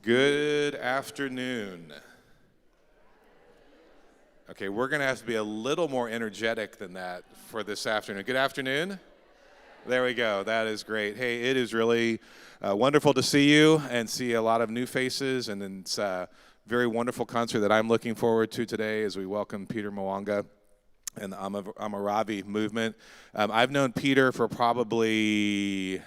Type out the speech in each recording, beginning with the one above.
Good afternoon. Okay, we're going to have to be a little more energetic than that for this afternoon. Good afternoon. There we go. That is great. Hey, it is really wonderful to see you and see a lot of new faces, and it's a very wonderful concert that I'm looking forward to today as we welcome Peter Mawanga and the Amaravi Movement. I've known Peter for probably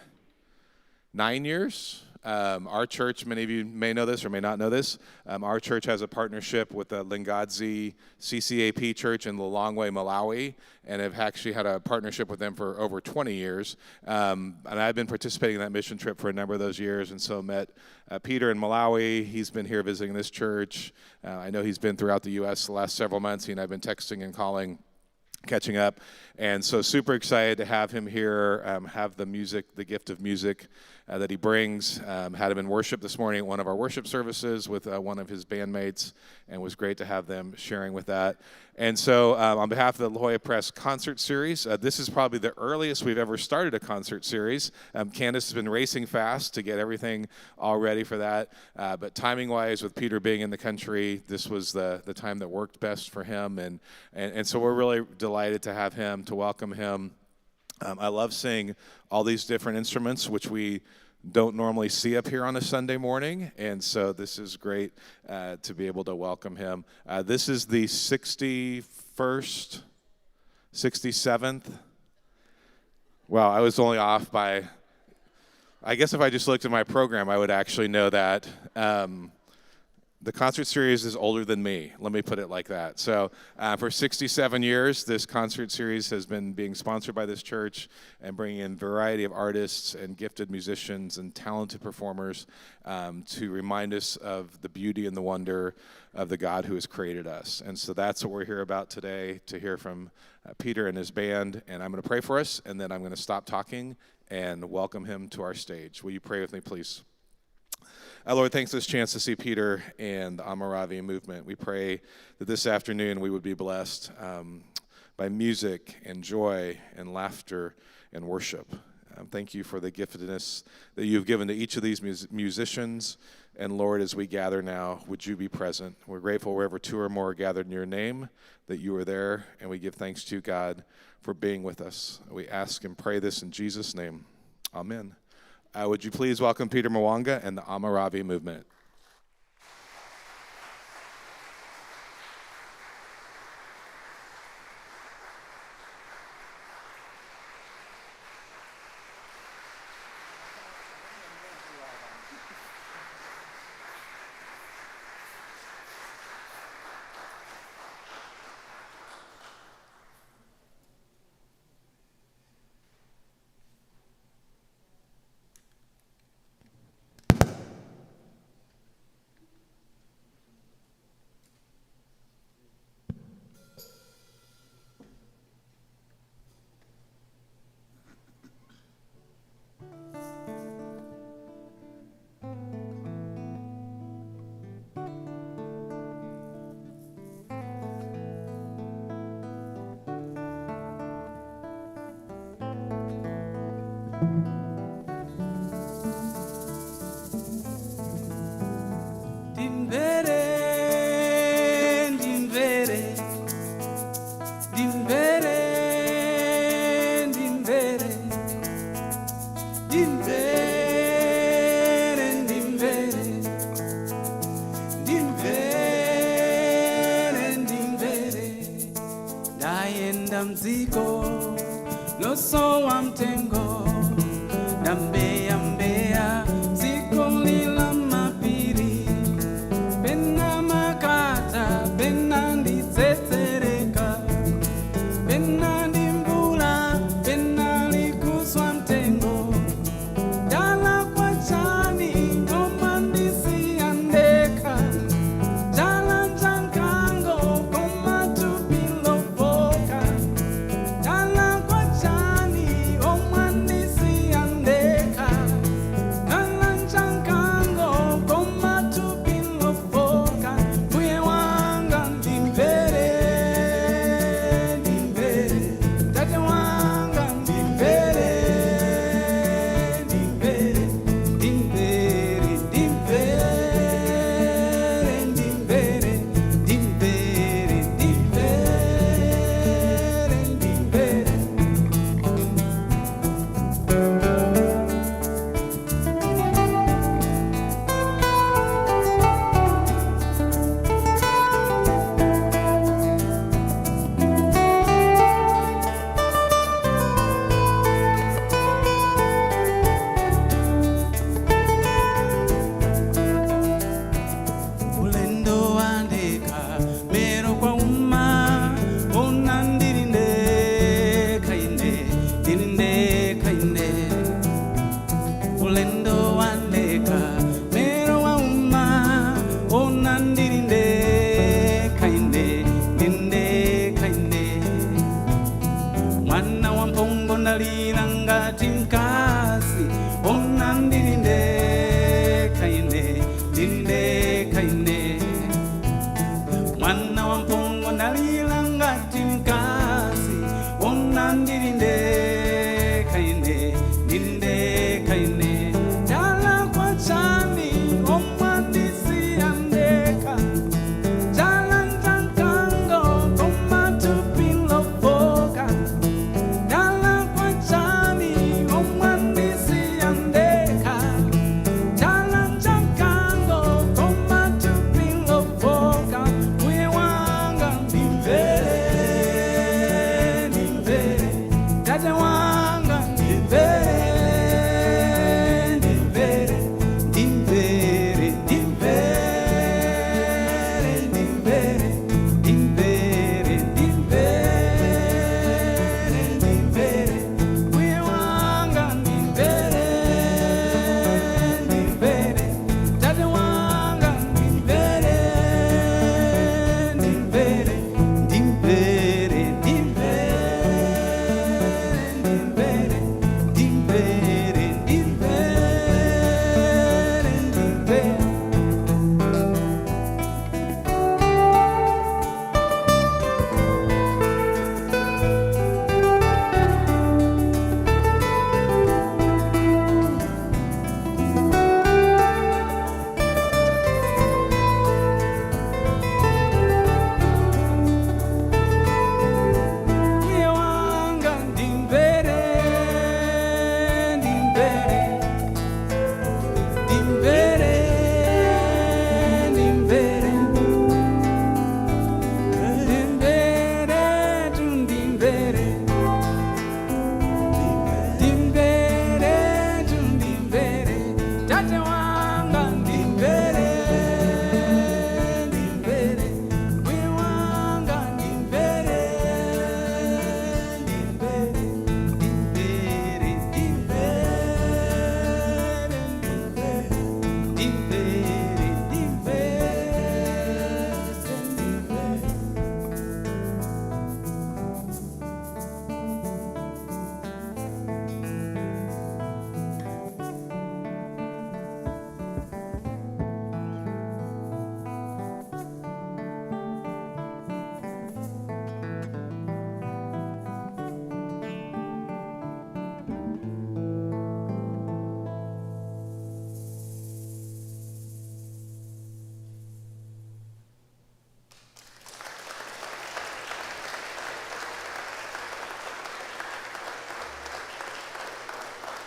9 years. Our church, many of you may know this or may not know this, our church has a partnership with the Lingadzi CCAP Church in Lilongwe, Malawi, and have actually had a partnership with them for over 20 years. And I've been participating in that mission trip for a number of those years, and so met Peter in Malawi. He's been here visiting this church. I know he's been throughout the U.S. the last several months. He and I have been texting and calling, catching up, and so super excited to have him here, have the music, the gift of music that he brings. Had him in worship this morning at one of our worship services with one of his bandmates, and it was great to have them sharing with that. And so on behalf of the La Jolla Press Concert Series, this is probably the earliest we've ever started a concert series. Candace has been racing fast to get everything all ready for that, but timing-wise, with Peter being in the country, this was the time that worked best for him, and so we're really delighted to have him, to welcome him. I love seeing all these different instruments, which we don't normally see up here on a Sunday morning, and so this is great to be able to welcome him. This is the 61st, 67th. Wow, I was only off by, I guess if I just looked at my program, I would actually know that. The concert series is older than me, let me put it like that. So for 67 years, this concert series has been being sponsored by this church and bringing in a variety of artists and gifted musicians and talented performers to remind us of the beauty and the wonder of the God who has created us. And so that's what we're here about today, to hear from Peter and his band. And I'm going to pray for us, and then I'm going to stop talking and welcome him to our stage. Will you pray with me, please? Lord, thanks for this chance to see Peter and the Amaravi Movement. We pray that this afternoon we would be blessed by music and joy and laughter and worship. Thank you for the giftedness that you've given to each of these musicians. And Lord, as we gather now, would you be present? We're grateful wherever two or more are gathered in your name, that you are there, and we give thanks to you, God, for being with us. We ask and pray this in Jesus' name. Amen. Would you please welcome Peter Mawanga and the Amaravi Movement.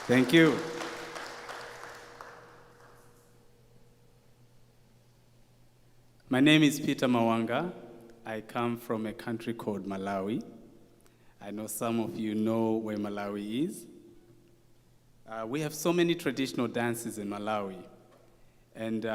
Thank you. My name is Peter Mawanga. I come from a country called Malawi. I know some of you know where Malawi is. We have so many traditional dances in Malawi. And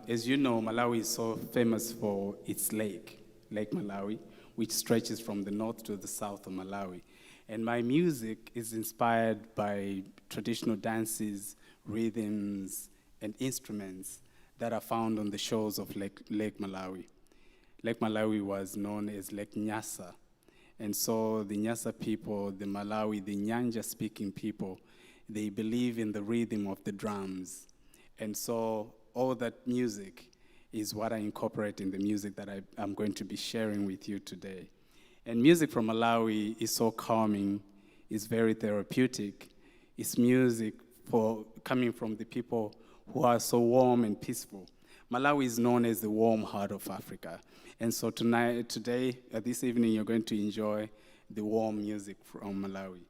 as you know, Malawi is so famous for its lake, Lake Malawi, which stretches from the north to the south of Malawi. And my music is inspired by traditional dances, rhythms, and instruments that are found on the shores of Lake Malawi. Lake Malawi was known as Lake Nyasa. And so the Nyasa people, the Malawi, the Nyanja-speaking people, they believe in the rhythm of the drums. And so all that music is what I incorporate in the music that I'm going to be sharing with you today. And music from Malawi is so calming, it's very therapeutic. It's music for coming from the people who are so warm and peaceful. Malawi is known as the warm heart of Africa. And so today, this evening, you're going to enjoy the warm music from Malawi.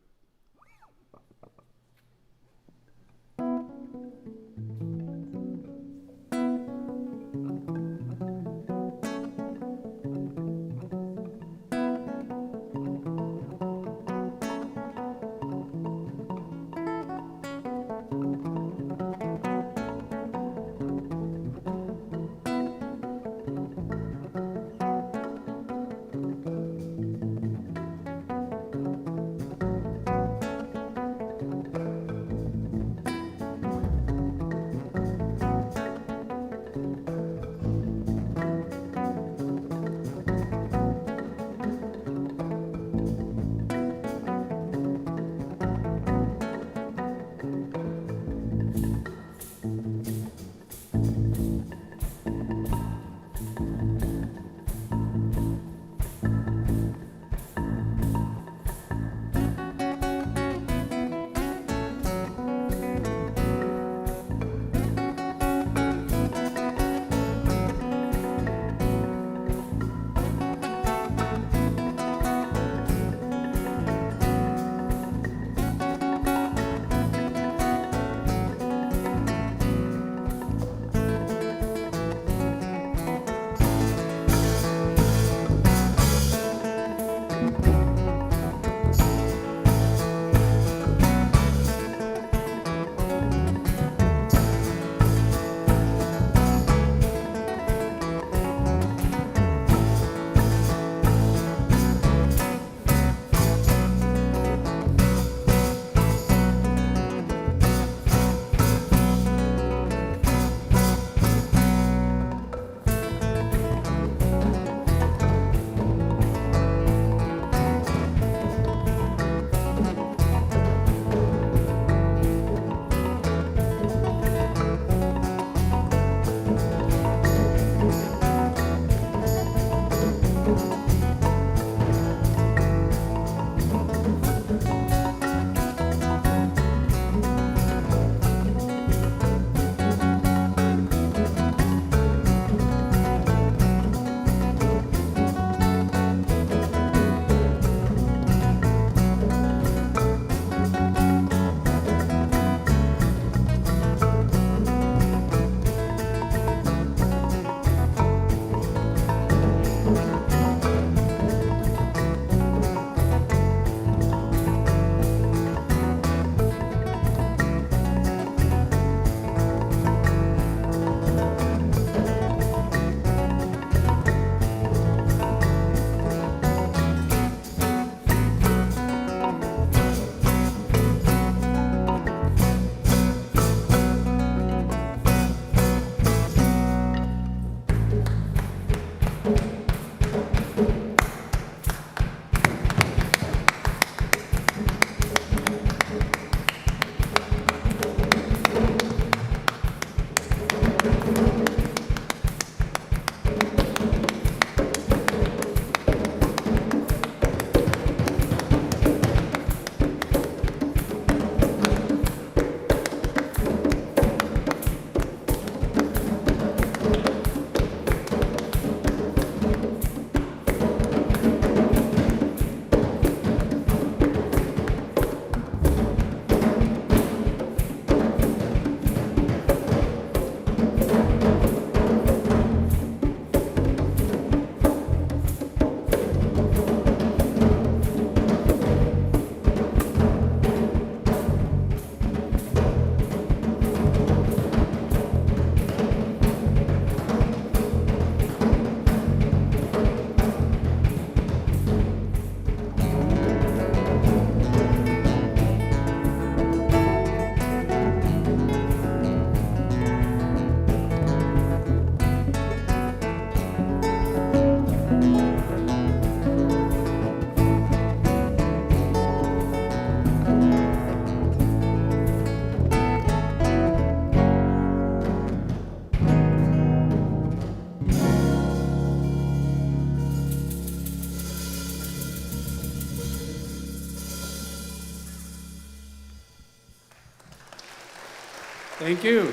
Thank you.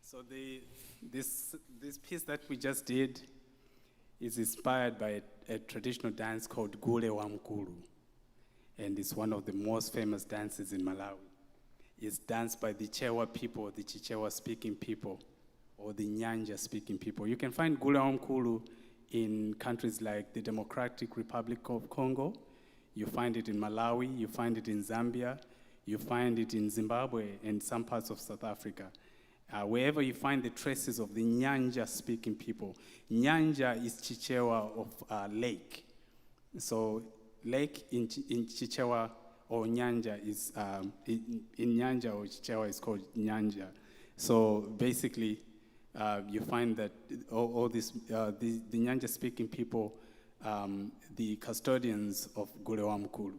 So this piece that we just did is inspired by a traditional dance called Gule wa Mkulu, and it's one of the most famous dances in Malawi. It's danced by the Chewa people, the Chichewa speaking people, or the Nyanja speaking people. You can find Gule wa Mkulu in countries like the Democratic Republic of Congo. You find it in Malawi, you find it in Zambia, you find it in Zimbabwe and some parts of South Africa. Wherever you find the traces of the Nyanja-speaking people. Nyanja is Chichewa of lake. So lake in Chichewa or Nyanja is, in Nyanja or Chichewa is called Nyanja. So basically, you find that all this, the Nyanja-speaking people, the custodians of Gule wa Mkulu.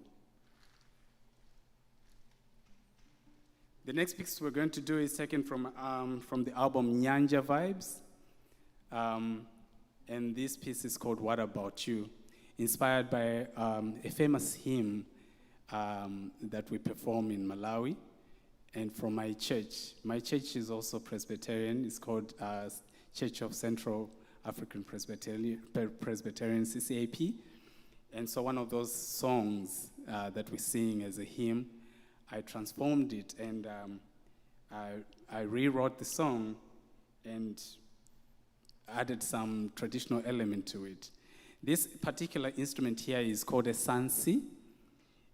The next piece we're going to do is taken from the album Nyanja Vibes. And this piece is called What About You, inspired by a famous hymn that we perform in Malawi and from my church. My church is also Presbyterian. It's called Church of Central African Presbyterian CCAP. And so one of those songs that we sing as a hymn, I transformed it and I rewrote the song and added some traditional element to it. This particular instrument here is called a sansi.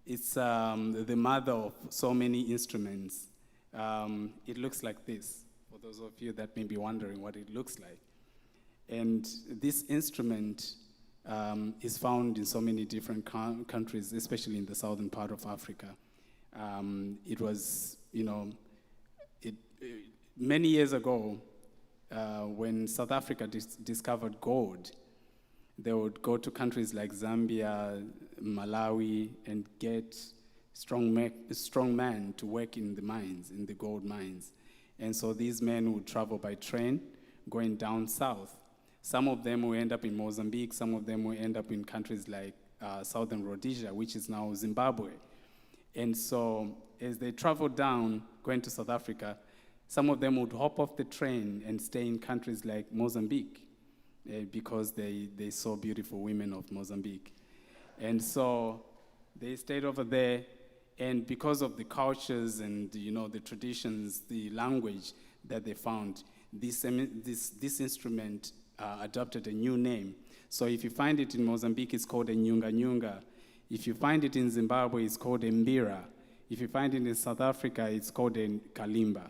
It's the mother of so many instruments. It looks like this, for those of you that may be wondering what it looks like. And this instrument is found in so many different countries, especially in the southern part of Africa. It was, many years ago, when South Africa discovered gold, they would go to countries like Zambia, Malawi, and get strong men to work in the mines, in the gold mines. And so these men would travel by train, going down south. Some of them will end up in Mozambique, some of them will end up in countries like Southern Rhodesia, which is now Zimbabwe. And so as they traveled down, going to South Africa, some of them would hop off the train and stay in countries like Mozambique because they saw beautiful women of Mozambique. And so they stayed over there, and because of the cultures and the traditions, the language that they found, this instrument adopted a new name. So if you find it in Mozambique, it's called a nyunga nyunga. If you find it in Zimbabwe, it's called a mbira. If you find it in South Africa, it's called a kalimba.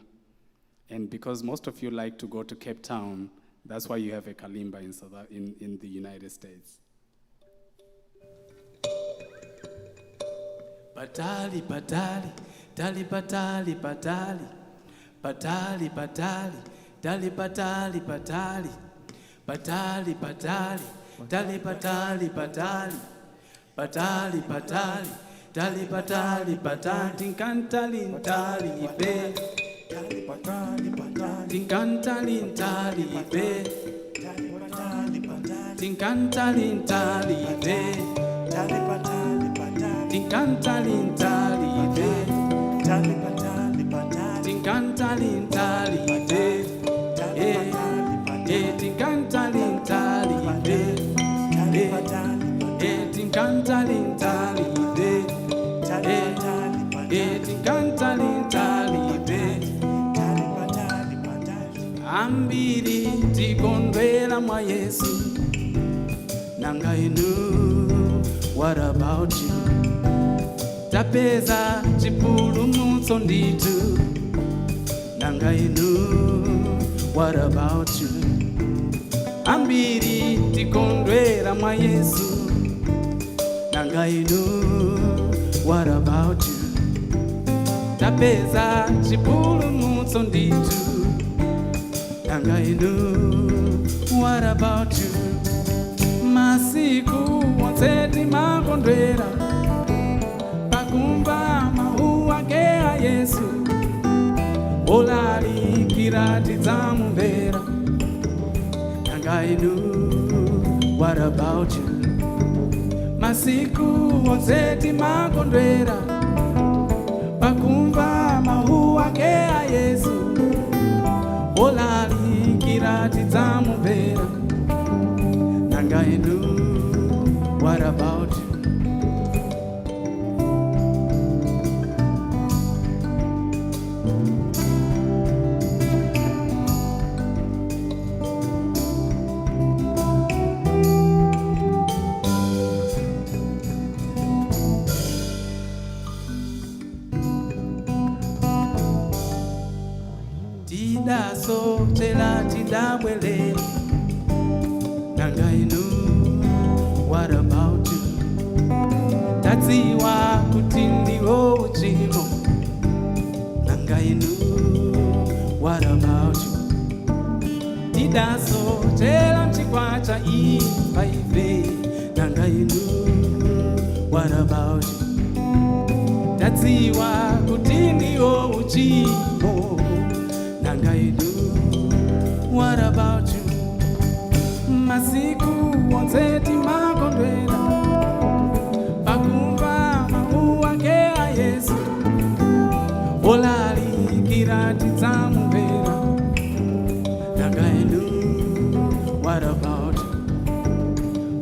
And because most of you like to go to Cape Town, that's why you have a kalimba in the United States. Patali, patali, tali patali, patali. Patali, patali, tali patali, patali. Patali, patali, tali patali, patali. Patali, patali, tali patali, patali, tinkantali, tali, ipe. Tali patali, patali, tinkantali, tali, ipe. Tali patali, patali, tinkantali, tali, ipe. Tali patali, patali, tinkantali, tali, ipe. Tali patali, patali, tinkantali, tali, ipe. Tali patali, tinkantali, tali, ipe. Tali patali. Tinkantali tali de, tinkantali tali de, ambiri tikondwela mwa Yesu, nanga inu, what about you? Tapeza chipulumutso nditu, nanga inu, what about you? Ambiri tikondwela mwa Yesu, nanga inu, what about you? Tapeza chipulumutso nditu, nanga inu, what about you? Masiku wonse timakondwera pakumva mawu ake a Yesu, olalikira tidzamumvera Nangainu, what about you? Masiku onseti makondwera pakumva mahu ake a Yesu olalikira tidzamumvera. Nangainu, what about you? So tela tidabwele. Nangainu, what about you? Tadziwa kutindi uchimo. Nangainu, what about you? Tidaso tela mchikwacha ifa ife. Nangainu, what about you? Tadziwa kutindi uchimo. Nangainu, what about you? Masiku onseti makondwera pakumva mahu ake a Yesu olalikira tidzamumvera. Nangainu, what about you?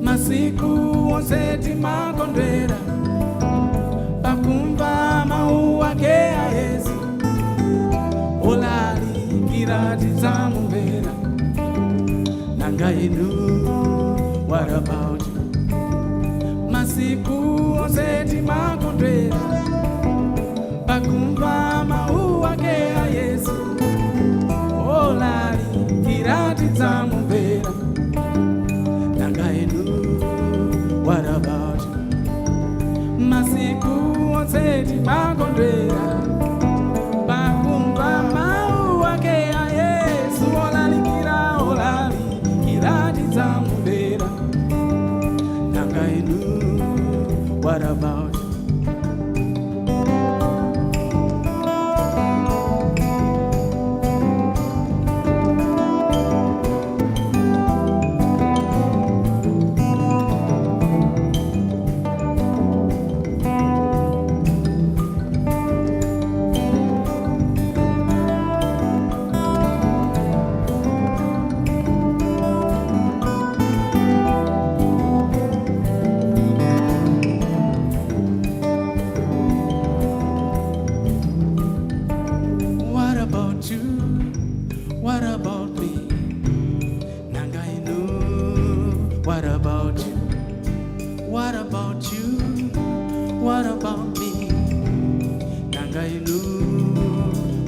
Masiku onseti makondwera pakumva mahu ake a Yesu olalikira tidzamumvera. Nangainu, what about you? Masiku onseti makondwera pakumva mahu ake a Yesu olalikira tidzamumvera. Nangainu, what about you? Masiku onseti makondwera pakumva mahu ake a Yesu olalikira tidzamumvera. Nangainu, what about you? What about me? Nangainu, what about you? What about you? What about me? Nangainu,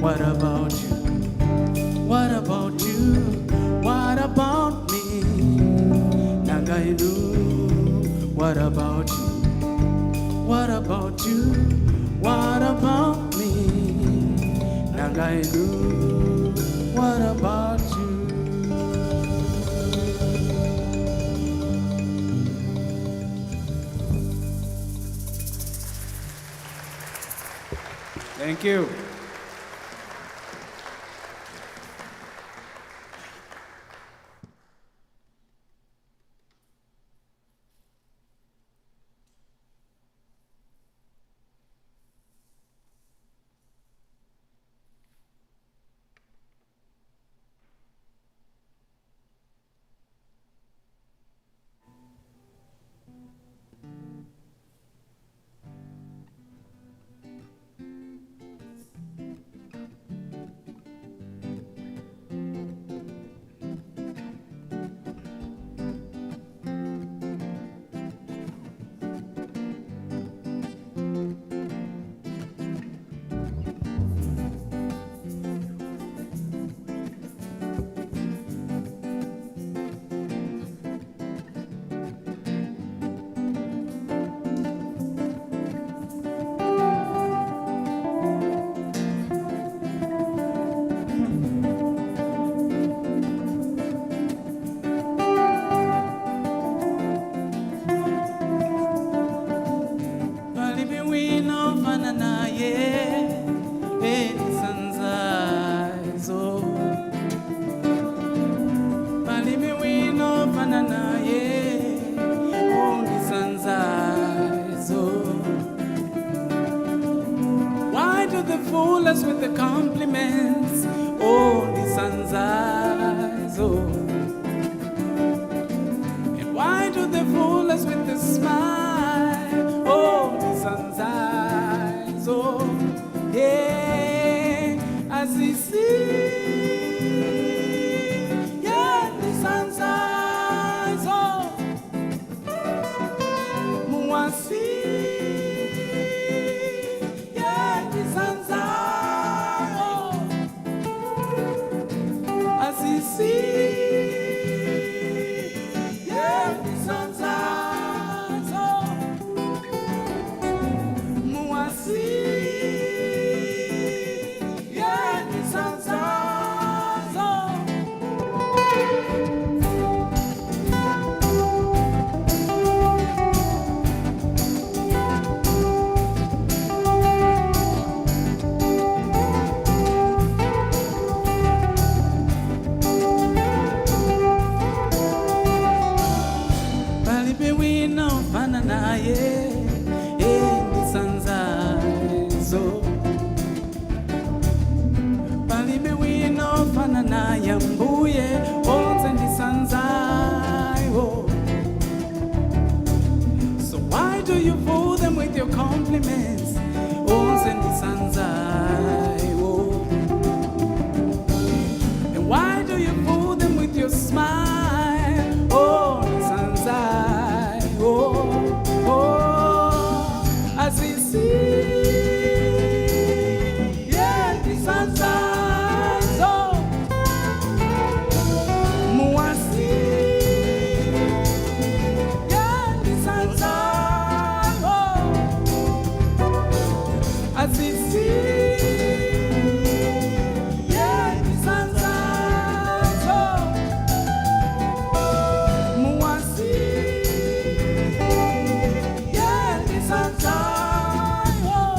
what about you? What about you? What about me? Nangainu, what about you? What about you? What about me? Nangainu, what about you? Thank you. the compliments, oh, the sun's eyes, oh. And why do they fool us with the smile, oh, the sun's eyes, oh. Yeah, as he sees, yeah, the sun's eyes, oh. Muasi. So why do you fool them with your compliments? Oh, send the sun's eye, oh. And why do you fool them with your smile? Oh, the sun's eye, oh, oh. As he sees, yeah, the sun's eyes, oh. Muasi, yeah, the sun's eyes, oh. As he sees, yeah, the sun's eyes, oh. Muasi, yeah, the sun's eyes, oh.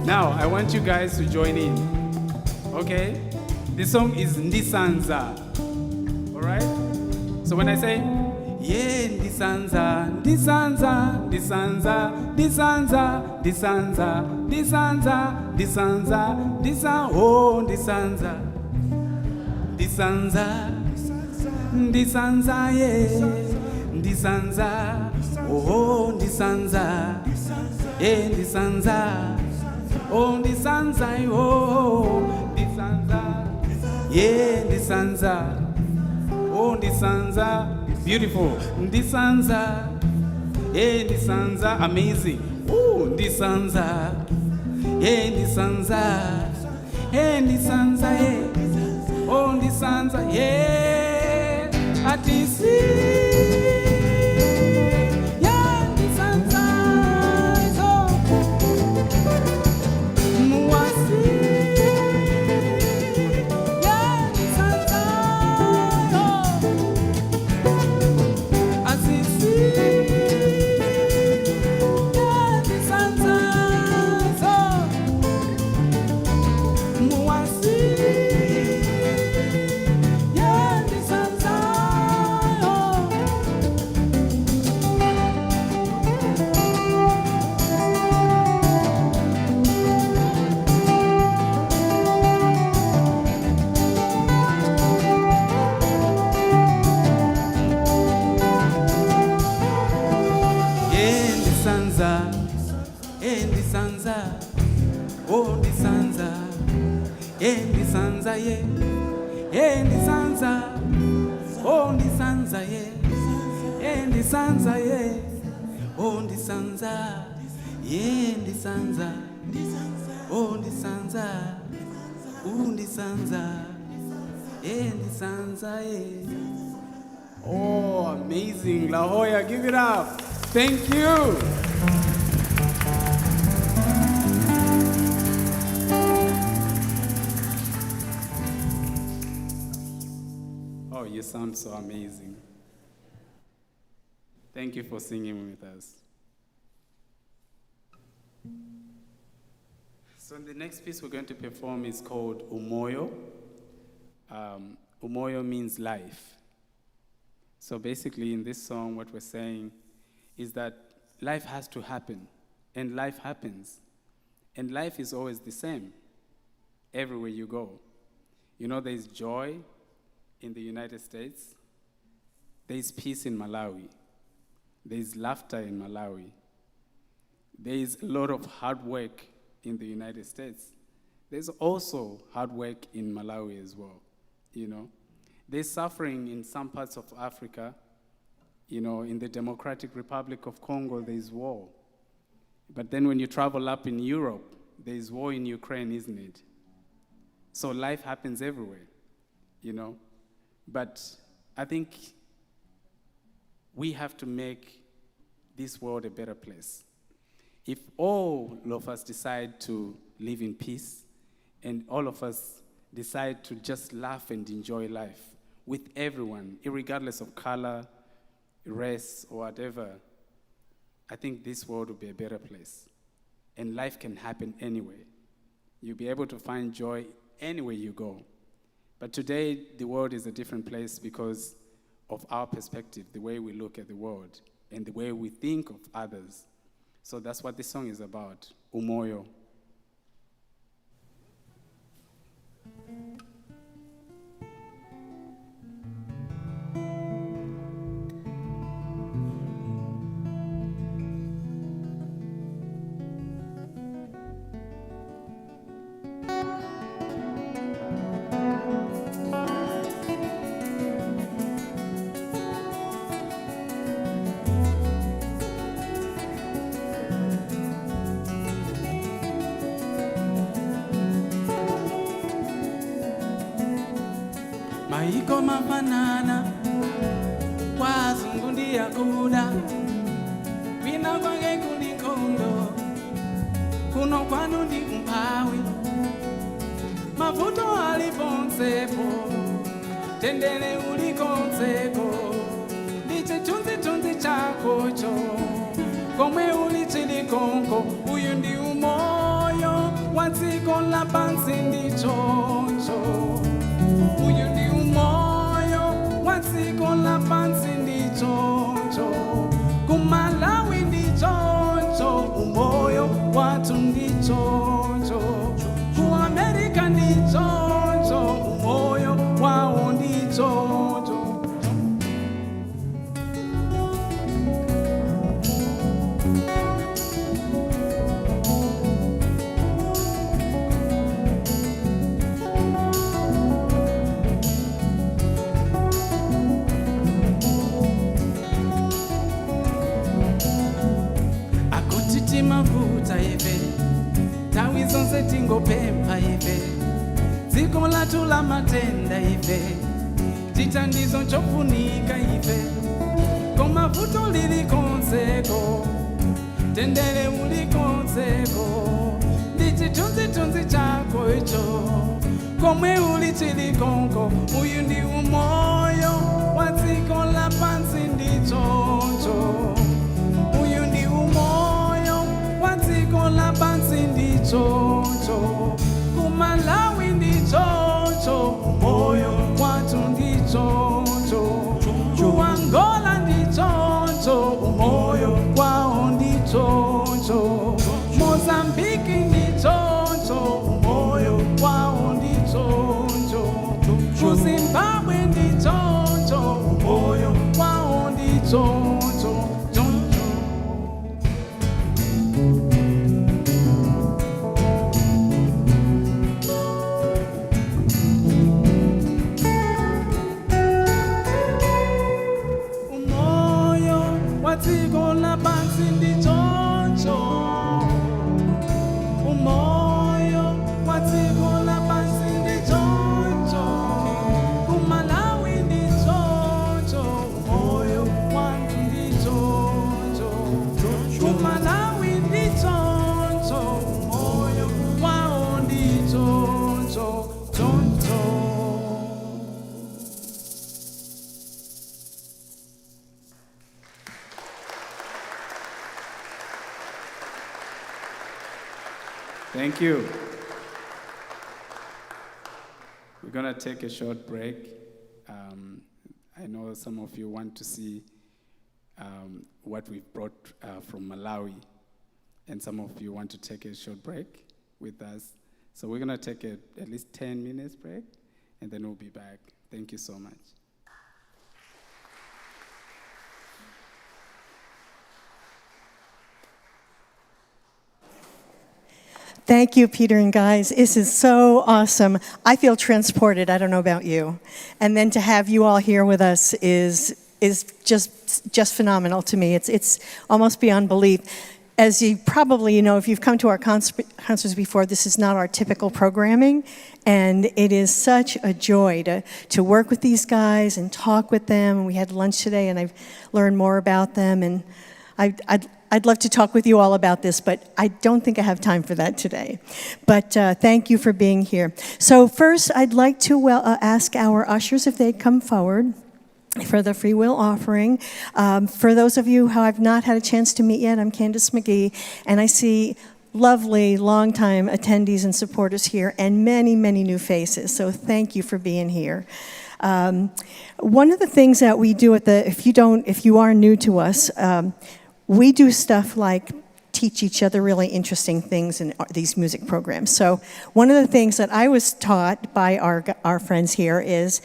Now, I want you guys to join in, okay? The song is Ndisanza, all right? So So when I say, yeah, ndisanza, ndisanza, ndisanza, ndisanza, ndisanza, ndisanza, ndisanza, ndisanza, oh, ndisanza, ndisanza, ndisanza, yeah, ndisanza, oh, ndisanza, yeah, ndisanza, oh, ndisanza, oh, ndisanza, yeah, ndisanza, oh, ndisanza, beautiful, ndisanza, yeah, ndisanza, amazing, oh, ndisanza, yeah, ndisanza, yeah, ndisanza, yeah, oh, ndisanza, yeah, atisi, yeah, ndisanza, so, muwasi, yeah, ndisanza, oh, asisi, yeah, ndisanza, so, muwasi, yeah, ndisanza, oh. Ndisanza, ndisanza, oh, ndisanza, ndisanza, yeah, ndisanza, oh, ndisanza, yeah, ndisanza, yeah, oh, ndisanza, yeah, ndisanza, oh, ndisanza, ndisanza, yeah, ndisanza, yeah. Oh, amazing, La Jolla, give it up. Thank you. Oh, you sound so amazing. Thank you for singing with us. So the next piece we're going to perform is called Umoyo. Umoyo means life. So basically in this song, what we're saying is that life has to happen, and life happens. And life is always the same everywhere you go. You know, there's joy in the United States. There's peace in Malawi. There's laughter in Malawi. There's a lot of hard work in the United States. There's also hard work in Malawi as well, you know. There's suffering in some parts of Africa. You know, in the Democratic Republic of Congo, there's war. But then when you travel up in Europe, there's war in Ukraine, isn't it? So life happens everywhere, you know. But I think we have to make this world a better place. If all of us decide to live in peace, and all of us decide to just laugh and enjoy life with everyone, regardless of color, race, or whatever, I think this world will be a better place. And life can happen anywhere. You'll be able to find joy anywhere you go. But today, the world is a different place because of our perspective, the way we look at the world, and the way we think of others. So that's what this song is about, Umoyo. Maiko mafanana wazungu ndiyakuda wina kwange kuli kondo kuno kwanu ndi umphawi mavuto aliponsepo tendere ulikonseko ndi chithunzithunzi chakocho komwe uli chilikonko uyu ndi umoyo wa dziko lapansi ndichocho uyu ndi umoyo wa dziko lapansi Kumalawi ndi choncho, umoyo watu ndi choncho. Ku America ndi choncho, umoyo wawo ndi choncho. Mavuta ife tawi zonse tingopempha ife dziko lathu la matenda ife chithandizo chofunika ife koma vuto lilikonseko tendere ulikonseko ndi chithunzithunzi chako icho komwe uli chilikonko uyu ndi umoyo wa dziko lapansi ndi choncho uyu ndi umoyo dziko lapansi ndi choncho kumalawi ndi choncho umoyo watu ndi choncho kuangola ndi choncho umoyo kwawo ndi choncho mozambiki ndi choncho umoyo kwawo ndi choncho kuzimbabwe ndi choncho umoyo kwawo ndi choncho. Dziko lapansi ndi choncho umoyo wa dziko lapansi ndi choncho kumalawi ndi choncho umoyo wantu ndi choncho kumalawi ndi choncho umoyo wawo ndi choncho choncho. Thank you. We're going to take a short break. I know some of you want to see what we've brought from Malawi, and some of you want to take a short break with us. So we're going to take at least 10 minutes break, and then we'll be back. Thank you so much. Thank you, Peter and guys. This is so awesome. I feel transported. I don't know about you. And then to have you all here with us is just phenomenal to me. It's almost beyond belief. As you probably know, if you've come to our concerts before, this is not our typical programming, and it is such a joy to work with these guys and talk with them. We had lunch today, and I've learned more about them, and I'd love to talk with you all about this, but I don't think I have time for that today. But thank you for being here. So first, I'd like to ask our ushers if they'd come forward for the free will offering. For those of you who I've not had a chance to meet yet, I'm Candace McGee, and I see lovely, longtime attendees and supporters here, and many, many new faces. So thank you for being here. One of the things that we do if you are new to us, we do stuff like teach each other really interesting things in these music programs. So one of the things that I was taught by our friends here is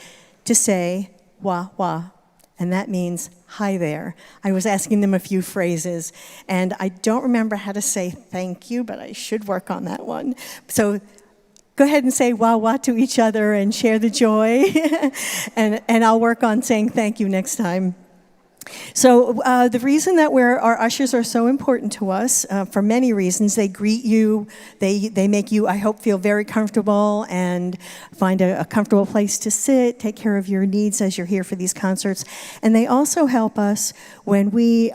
to say wah wah, and that means hi there. I was asking them a few phrases, and I don't remember how to say thank you, but I should work on that one. So go ahead and say wah wah to each other and share the joy, and I'll work on saying thank you next time. So the reason that our ushers are so important to us, for many reasons, they greet you, they make you, I hope, feel very comfortable and find a comfortable place to sit, take care of your needs as you're here for these concerts. And they also help us when we're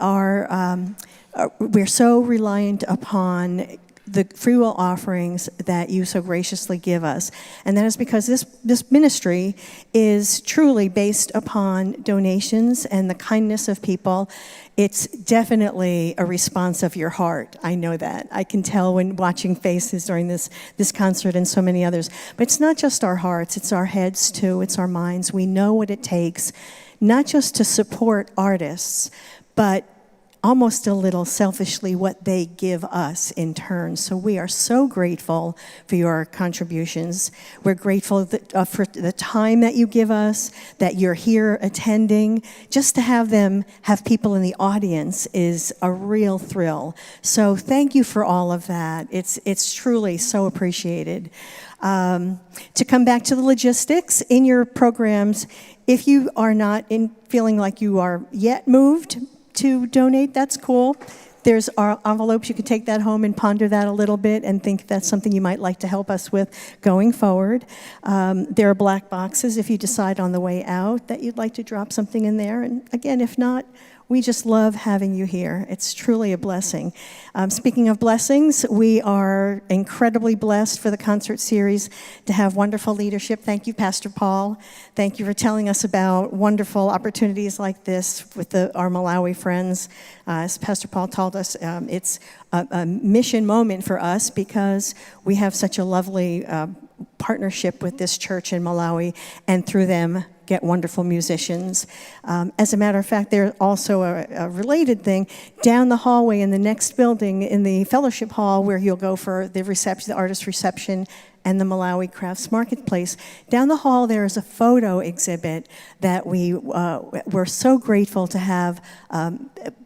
so reliant upon the free will offerings that you so graciously give us. And that is because this ministry is truly based upon donations and the kindness of people. It's definitely a response of your heart. I know that. I can tell when watching faces during this concert and so many others. But it's not just our hearts, it's our heads too, it's our minds. We know what it takes, not just to support artists, but almost a little selfishly what they give us in turn. So we are so grateful for your contributions. We're grateful for the time that you give us, that you're here attending. Just to have people in the audience is a real thrill. So thank you for all of that. It's truly so appreciated. To come back to the logistics in your programs, if you are not feeling like you are yet moved to donate, that's cool. There's our envelopes. You can take that home and ponder that a little bit and think that's something you might like to help us with going forward. There are black boxes if you decide on the way out that you'd like to drop something in there. And again, if not, we just love having you here. It's truly a blessing. Speaking of blessings, we are incredibly blessed for the concert series to have wonderful leadership. Thank you, Pastor Paul. Thank you for telling us about wonderful opportunities like this with our Malawi friends. As Pastor Paul told us, it's a mission moment for us because we have such a lovely partnership with this church in Malawi, and through them, get wonderful musicians. As a matter of fact, there's also a related thing. Down the hallway in the next building, in the fellowship hall, where you'll go for the reception, the artist reception, and the Malawi Crafts Marketplace. Down the hall, there is a photo exhibit that we're so grateful to have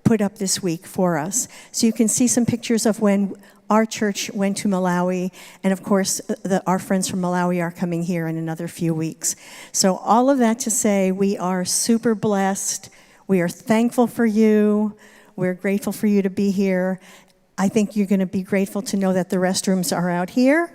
put up this week for us. So you can see some pictures of when our church went to Malawi, and of course, our friends from Malawi are coming here in another few weeks. So all of that to say, we are super blessed. We are thankful for you. We're grateful for you to be here. I think you're going to be grateful to know that the restrooms are out here,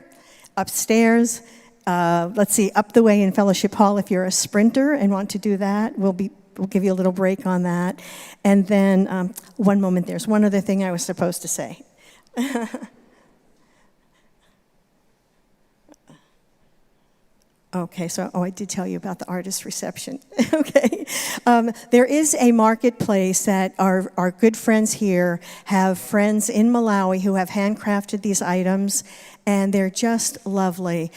upstairs. Let's see, up the way in Fellowship Hall. If you're a sprinter and want to do that, we'll give you a little break on that. And then, one moment, there's one other thing I was supposed to say. Okay, so, I did tell you about the artist reception. Okay. There is a marketplace that our good friends here have friends in Malawi who have handcrafted these items, and they're just lovely.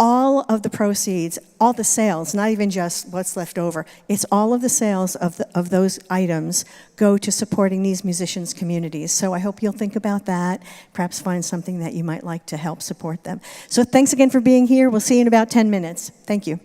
All of the proceeds, all the sales, not even just what's left over, it's all of the sales of those items go to supporting these musicians' communities. So I hope you'll think about that, perhaps find something that you might like to help support them. So thanks again for being here. We'll see you in about 10 minutes. Thank you.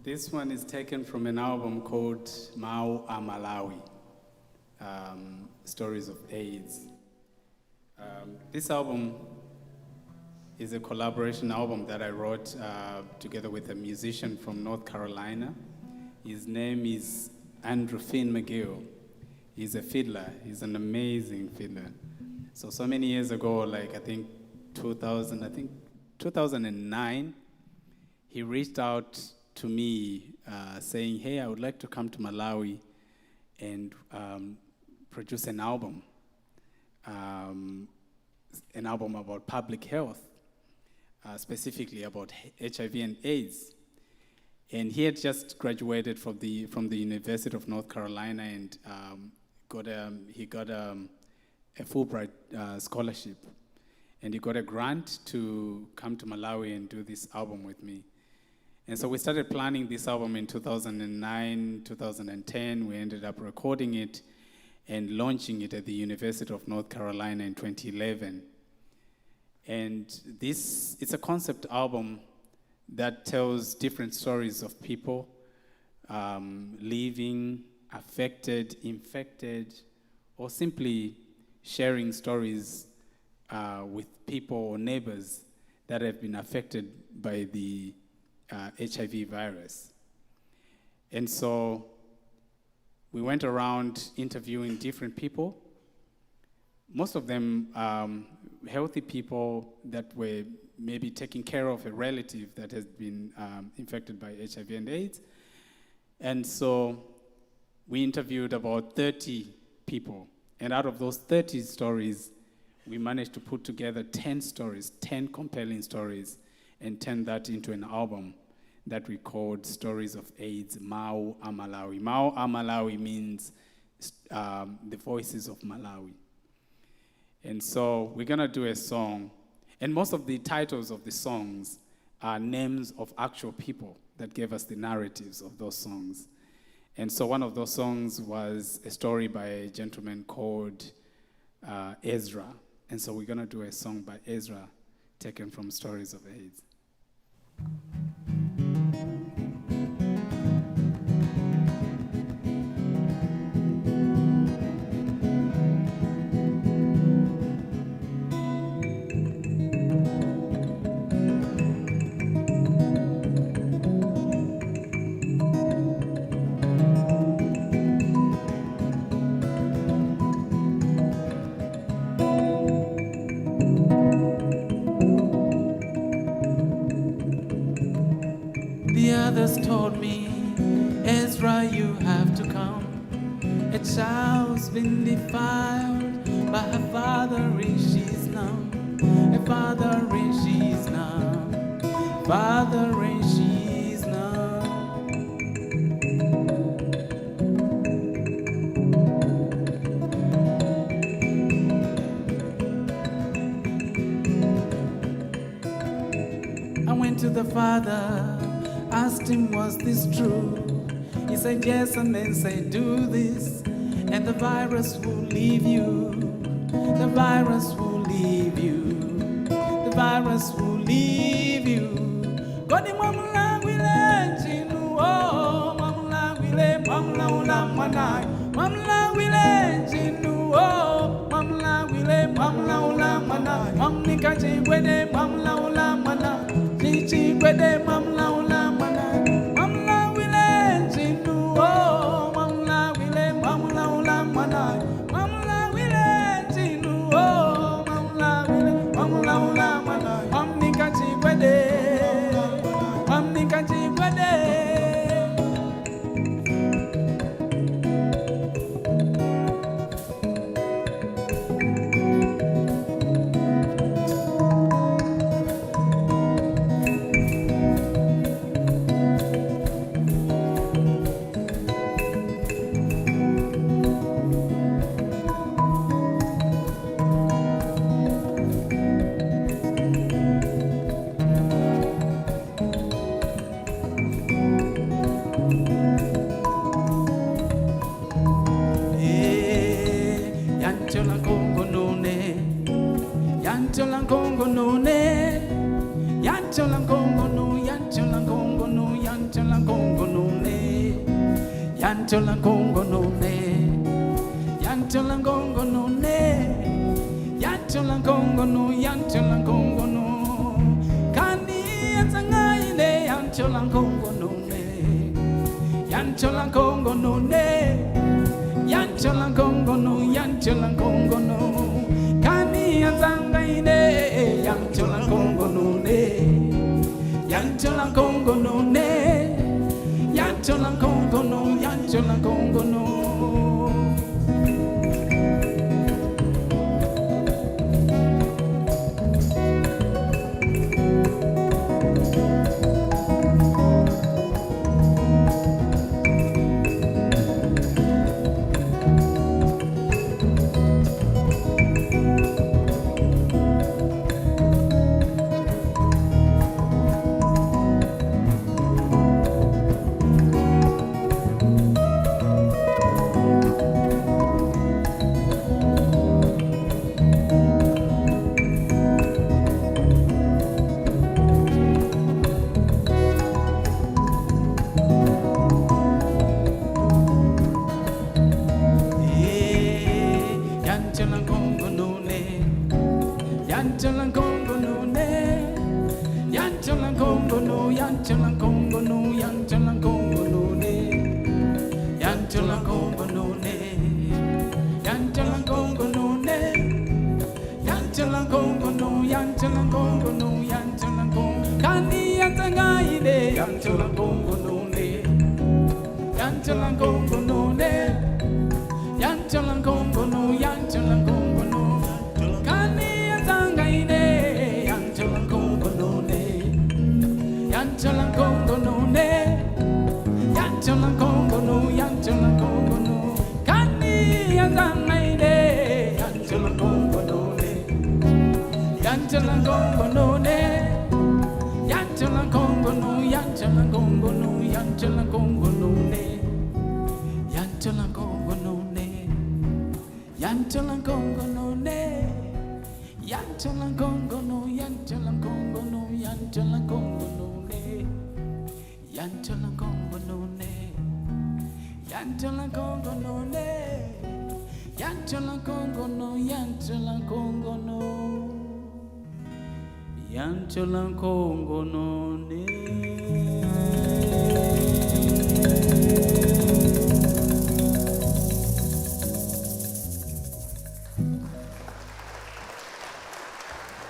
This one is taken from an album called Malawi, Stories of AIDS. This album is a collaboration album that I wrote together with a musician from North Carolina. His name is Andrew Finn McGill. He's a fiddler. He's an amazing fiddler. So many years ago, like I think 2009, he reached out to me saying, hey, I would like to come to Malawi and produce an album about public health, specifically about HIV and AIDS. And he had just graduated from the University of North Carolina and he got a Fulbright scholarship. And he got a grant to come to Malawi and do this album with me. And so we started planning this album in 2009, 2010. We ended up recording it and launching it at the University of North Carolina in 2011. And it's a concept album that tells different stories of people living, affected, infected, or simply sharing stories with people or neighbors that have been affected by the HIV virus. And so we went around interviewing different people, most of them healthy people that were maybe taking care of a relative that has been infected by HIV and AIDS. And so we interviewed about 30 people. And out of those 30 stories, we managed to put together 10 stories, 10 compelling stories, and turn that into an album that we called Stories of AIDS, Mau a Malawi. Mau a Malawi means the voices of Malawi. And so we're gonna do a song, and most of the titles of the songs are names of actual people that gave us the narratives of those songs. And so one of those songs was a story by a gentleman called Ezra. And so we're gonna do a song by Ezra taken from Stories of AIDS. Others told me, Ezra, you have to come. A child's been defiled by her father and she's numb. A father and she's numb. Father and she's numb. I went to the father, asked him, was this true? He said, yes, and then said, do this, and the virus will leave you. The virus will leave you. The virus will leave you. Kodi mamula wile jinu oh, mamula wile, mamula ula manai. Mamula wile jinu oh, mamula wile, mamula ula manai. Mamnika chigwede, mamula ula manai. Chigwede, mamula ula. Yanchola Congo no, Yanchola Congo no, Yanchola Congo yantola kongo none, yantola kongo none, yantola kongo no, yantola kongo no, kani yansangaine yantola kongo none, yantola kongo none, yantola kongo no, yantola kongo no, kani yansangaine yantola kongo none, yantola kongo none, yantola kongo no, yantola kongo no.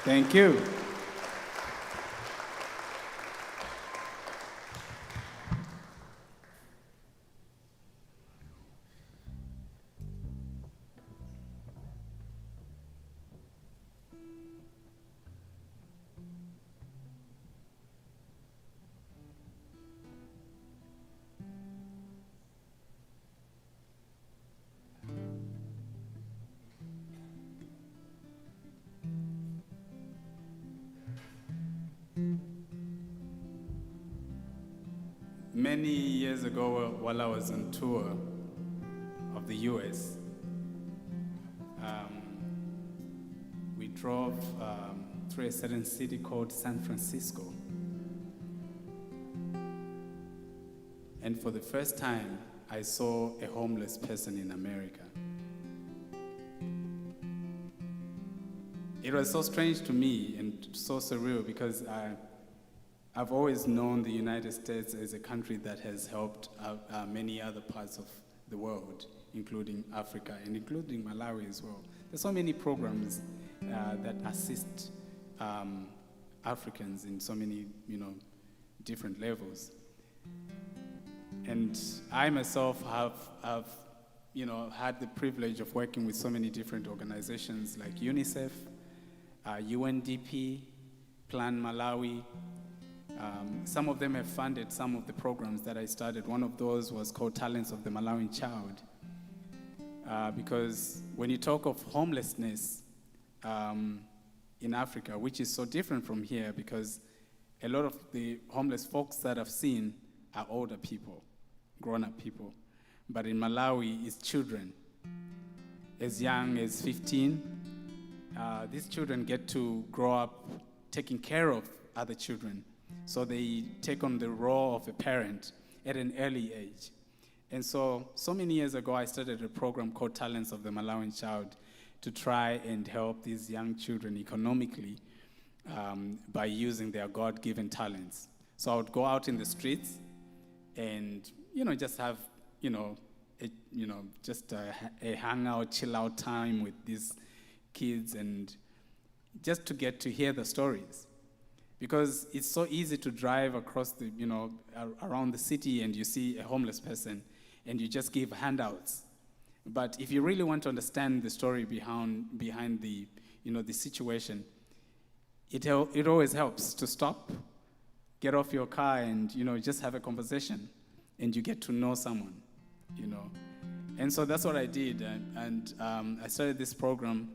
Thank you. Many years ago, while I was on tour of the US, we drove through a certain city called San Francisco. And for the first time, I saw a homeless person in America. It was so strange to me and so surreal because I've always known the United States as a country that has helped many other parts of the world, including Africa and including Malawi as well. There's so many programs that assist Africans in so many, different levels. And I myself have had the privilege of working with so many different organizations like UNICEF, UNDP, Plan Malawi. Some of them have funded some of the programs that I started. One of those was called Talents of the Malawian Child. Because when you talk of homelessness in Africa, which is so different from here, because a lot of the homeless folks that I've seen are older people, grown-up people. But in Malawi, it's children. As young as 15, these children get to grow up taking care of other children. So they take on the role of a parent at an early age. And so many years ago, I started a program called Talents of the Malawian Child to try and help these young children economically by using their God-given talents. So I would go out in the streets and, just have, just a hangout, chill out time with these kids, and just to get to hear the stories. Because it's so easy to drive across the, around the city, and you see a homeless person and you just give handouts. But if you really want to understand the story behind the, the situation, it always helps to stop, get off your car, and, just have a conversation, and you get to know someone, And so that's what I did, and I started this program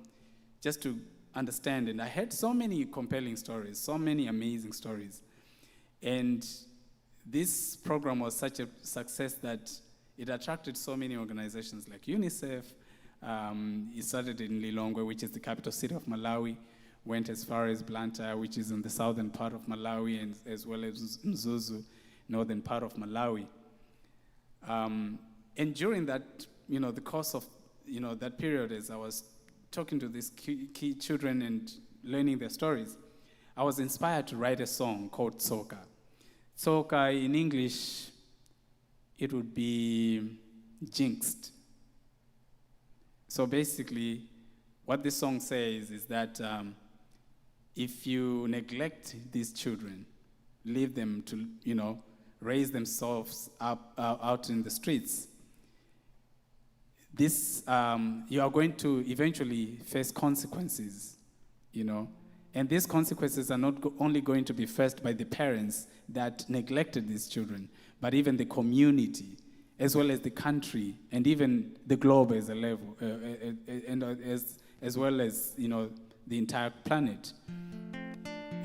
just to understand, and I heard so many compelling stories, so many amazing stories. And this program was such a success that it attracted so many organizations like UNICEF. It started in Lilongwe, which is the capital city of Malawi, went as far as Blantyre, which is in the southern part of Malawi, and as well as Mzuzu, northern part of Malawi. And during that, the course of, that period, as I was talking to these key children and learning their stories, I was inspired to write a song called Tsoka. Tsoka in English, it would be jinxed. So basically, what this song says is that if you neglect these children, leave them to, raise themselves up out in the streets, this you are going to eventually face consequences, And these consequences are not only going to be faced by the parents that neglected these children, but even the community, as well as the country, and even the globe as a level, and as well as the entire planet.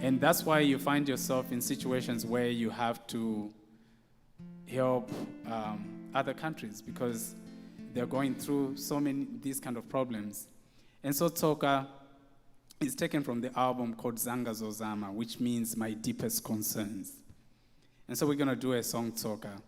And that's why you find yourself in situations where you have to help other countries, because they're going through so many these kind of problems. And so Tsoka is taken from the album called Zanga Zozama, which means my deepest concerns. And so we're going to do a song, Tsoka.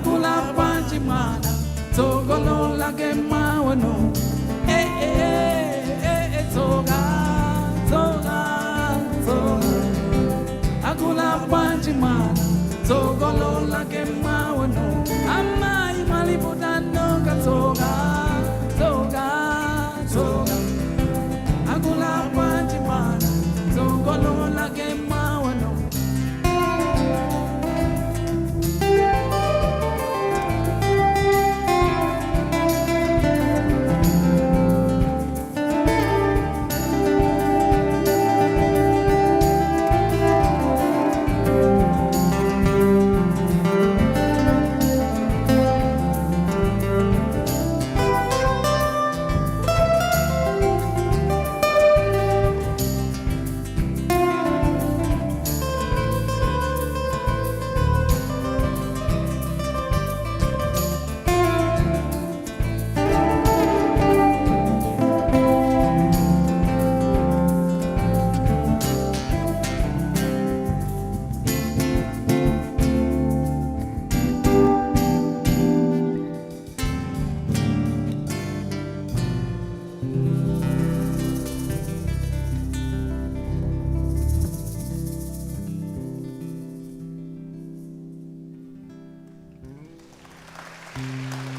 Agula panchi mana, togolo lage mawano. Toga, toga, toga. Agula panchi mana, togolo lage mawano. Amai malibudano ka toga, toga, toga. Agula panchi mana, togolo lage mawano.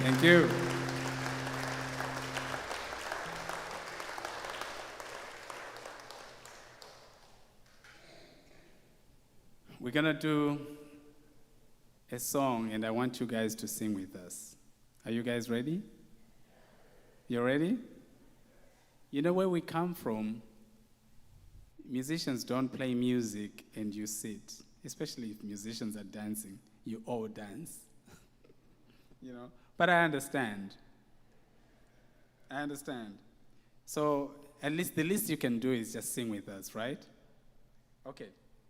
Thank you. We're gonna do a song, and I want you guys to sing with us. Are you guys ready? You ready? You know where we come from? Musicians don't play music and you sit, especially if musicians are dancing. You all dance. You know? But I understand. So at least the least you can do is just sing with us, right? Okay.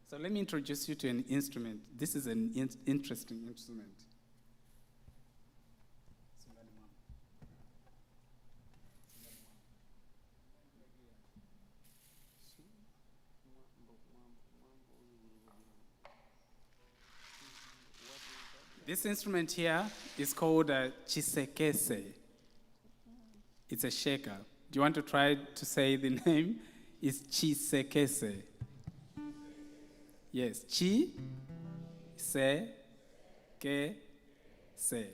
So let me introduce you to an instrument. This is an interesting instrument. This instrument here is called a chisekese. It's a shaker. Do you want to try to say the name? It's chisekese. Yes, chi, se, ke, se.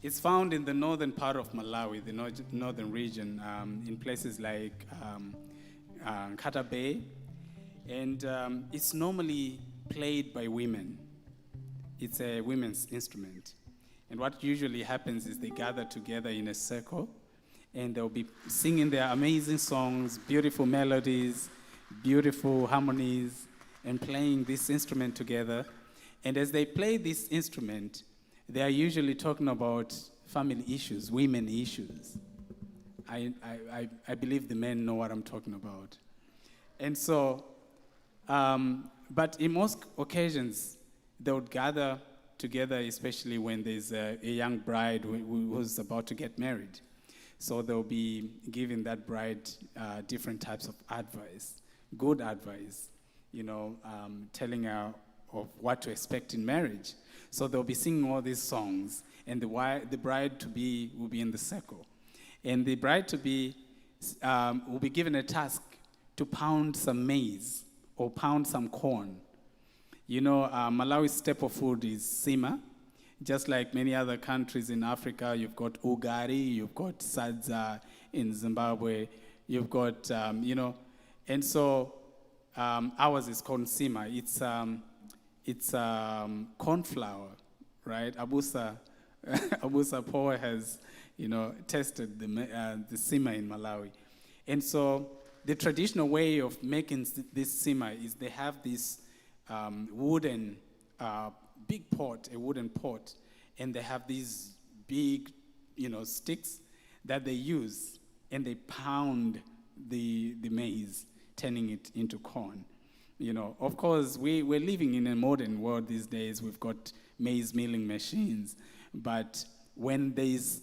It's found in the northern part of Malawi, the northern region, in places like Nkata Bay. And it's normally played by women. It's a women's instrument. And what usually happens is they gather together in a circle and they'll be singing their amazing songs, beautiful melodies, beautiful harmonies, and playing this instrument together. And as they play this instrument, they are usually talking about family issues, women issues. I believe the men know what I'm talking about. And so, but in most occasions, they would gather together, especially when there's a young bride who's about to get married. So they'll be giving that bride different types of advice, good advice, you know, telling her of what to expect in marriage. So they'll be singing all these songs, and the bride-to-be will be in the circle. And the bride-to-be will be given a task to pound some maize or pound some corn. You know, Malawi's staple food is sima. Just like many other countries in Africa, you've got ugari, you've got sadza in Zimbabwe, you've got, you know, and so ours is called sima. It's corn flour, right? Abusa Poa has, you know, tested the sima in Malawi. And so the traditional way of making this sima is they have this wooden big pot, a wooden pot, and they have these big, you know, sticks that they use, and they pound the maize, turning it into corn. You know, of course, we're living in a modern world these days. We've got maize milling machines, but when there's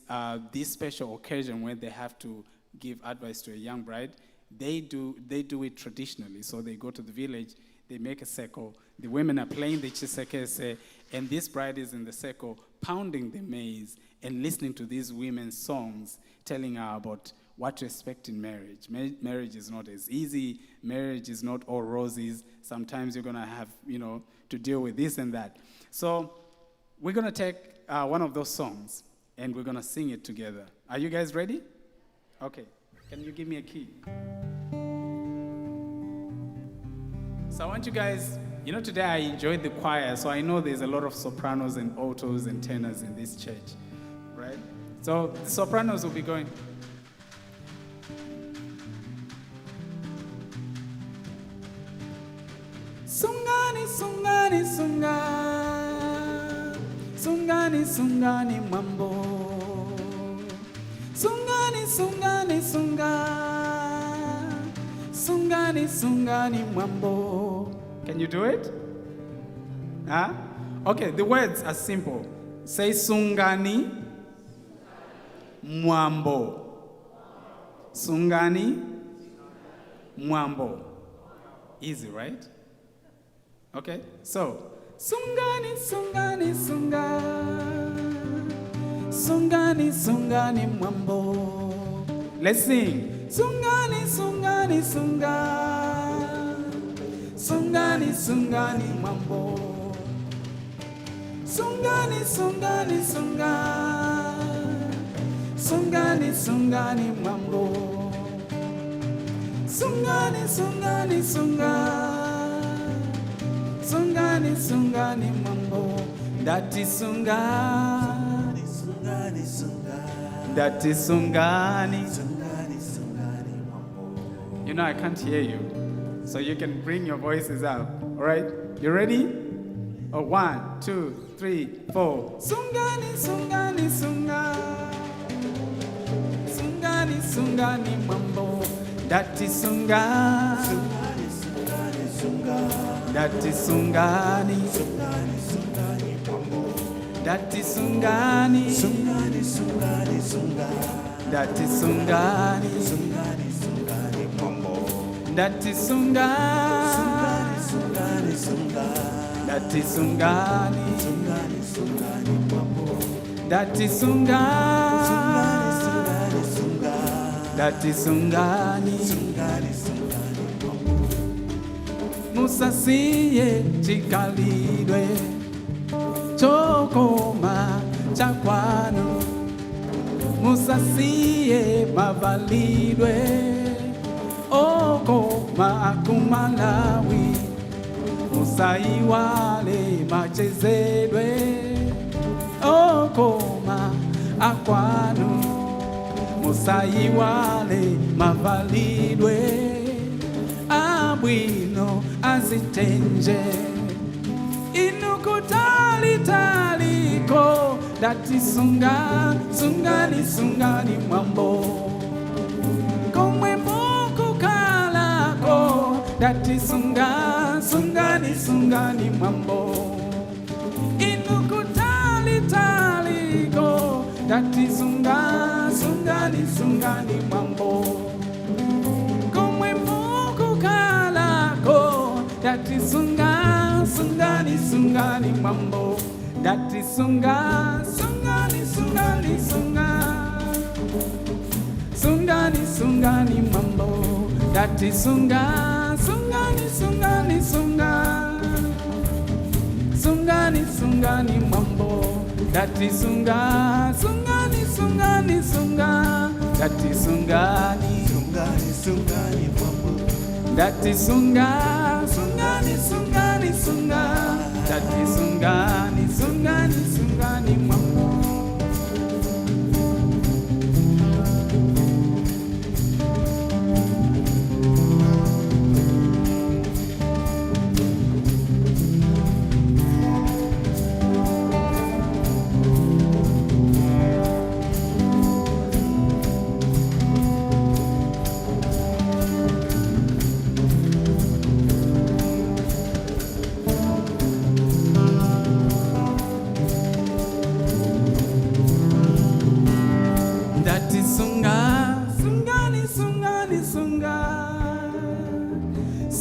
this special occasion where they have to give advice to a young bride, they do it traditionally. So they go to the village, they make a circle. The women are playing the chisekese, and this bride is in the circle, pounding the maize and listening to these women's songs, telling her about what to expect in marriage. Marriage is not as easy. Marriage is not all roses. Sometimes you're going to have, to deal with this and that. So we're going to take one of those songs, and we're going to sing it together. Are you guys ready? Okay. Can you give me a key? So I want you guys, today I enjoyed the choir, so I know there's a lot of sopranos and altos and tenors in this church, right? So the sopranos will be going. Sungani, sungani, sunga. Sungani, sungani, mambo. Sungani, sungani, sunga. Sungani, sungani, mambo. Can you do it? Huh? Okay, the words are simple. Say sungani, mwambo. Sungani, mwambo. Easy, right? Okay, so sungani, sungani, sunga. Sungani, sungani, mwambo. Let's sing. Sungani, sungani, sunga. Sungani, sungani, mwambo. Sungani, sungani, sunga. Sungani, sungani, mwambo. Sungani, sungani, sunga. Sungani, sungani, mwambo. Dati sungani, sungani, sunga. Dati sungani, sungani, sungani, mwambo. I can't hear you, so you can bring your voices up. All right, you ready? Oh, 1, 2, 3, 4. Sungani, sungani, sunga. Sungani, sungani, mwambo. Dati sungani, sungani, sungani, sunga. Dati sungani, sungani, sungani, mwambo. Dati sungani, sungani, sungani, sunga. Dati sungani, sungani, sungani, mwambo. Dati sungani, sungani, sunga. Dati sungani, sungani, sungani, mwambo. Dati sungani, sungani, sunga. Dati sungani, sungani, sungani, mwambo. Musasiye chikalidwe chokoma chakwano. Musasiye mavalidwe okoma akumalawi. Musaiwale machezedwe okoma akwano. Musaiwale mavalidwe abwino azitenje. Inukutali taliko dati sungani, sungani, sungani, mwambo. Komwe moko kalako dati sungani, sungani, sungani, mwambo. Inukutali taliko dati sungani, sungani, sungani, mwambo. Komwe moko kalako dati sungani, sungani, sungani, mwambo. Dati sungani, sungani, sungani, sungani. Sungani, sungani, mwambo. Dati sungani, sungani, sungani, sungani. Sungani, sungani, mwambo. Dati sungani, sungani, sungani, sungani. Dati sungani, sungani, sungani, mwambo. Dati sungani, sungani, sungani, sungani. Dati sungani, sungani, sungani, mwambo.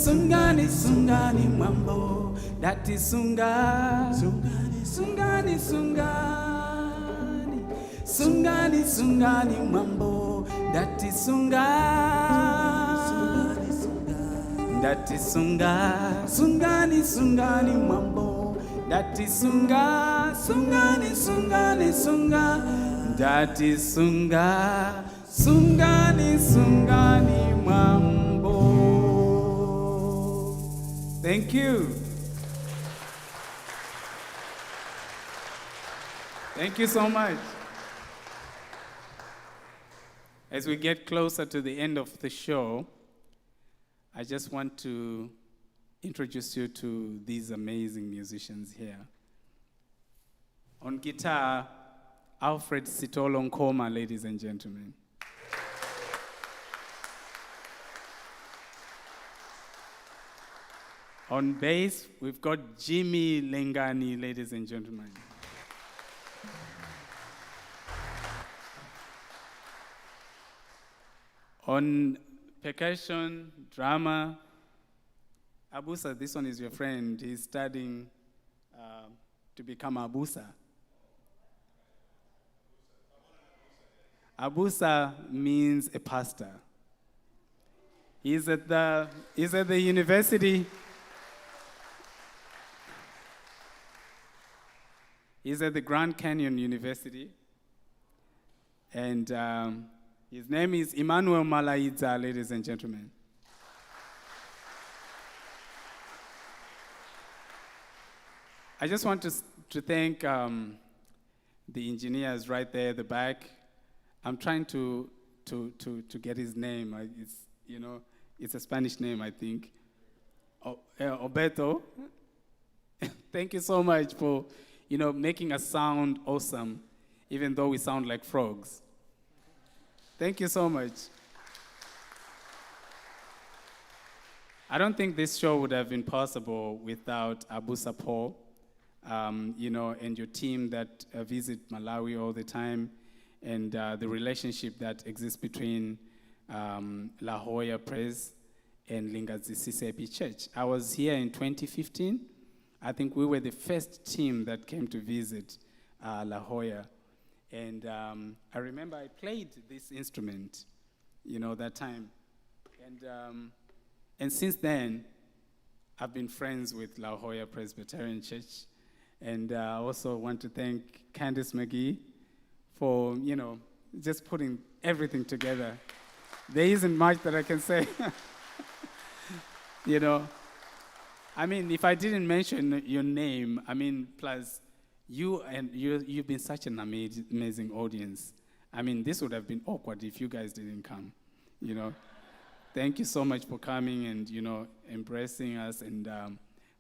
Sungani, sungani, mambo. That is sunga. Sungani, sungani, sungani. Sungani, sungani, mambo. That is sunga. That is sunga. Sungani, sungani, mambo. That is sunga. Sungani, sungani, sunga. That is sunga. Sungani, sungani, mambo. Thank you. Thank you so much. As we get closer to the end of the show, I just want to introduce you to these amazing musicians here. On guitar, Alfred Sitolo Nkoma, ladies and gentlemen. On bass, we've got Jimmy Lengani, ladies and gentlemen. On percussion, drama, Abusa, this one is your friend. He's studying to become Abusa. Abusa means a pastor. He's at the university. He's at the Grand Canyon University. And his name is Emmanuel Malaidza, ladies and gentlemen. I just want to thank the engineers right there at the back. I'm trying to get his name. It's a Spanish name, I think. Obeto. Thank you so much for, making us sound awesome, even though we sound like frogs. Thank you so much. I don't think this show would have been possible without Abusa Paul, and your team that visit Malawi all the time, and the relationship that exists between La Jolla Press and Lingadzi CCAP Church. I was here in 2015. I think we were the first team that came to visit La Jolla. And I remember I played this instrument, that time. And since then, I've been friends with La Jolla Presbyterian Church. And I also want to thank Candice McGee for, just putting everything together. There isn't much that I can say. If I didn't mention your name, plus you've been such an amazing audience. This would have been awkward if you guys didn't come, Thank you so much for coming and, embracing us and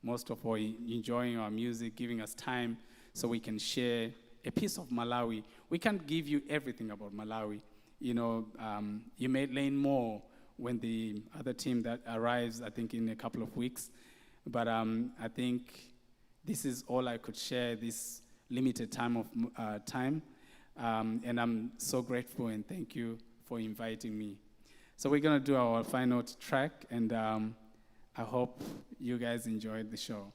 most of all, enjoying our music, giving us time so we can share a piece of Malawi. We can't give you everything about Malawi. You may learn more when the other team that arrives, I think, in a couple of weeks. But I think this is all I could share this limited time of time. And I'm so grateful and thank you for inviting me. So we're going to do our final track, and I hope you guys enjoyed the show.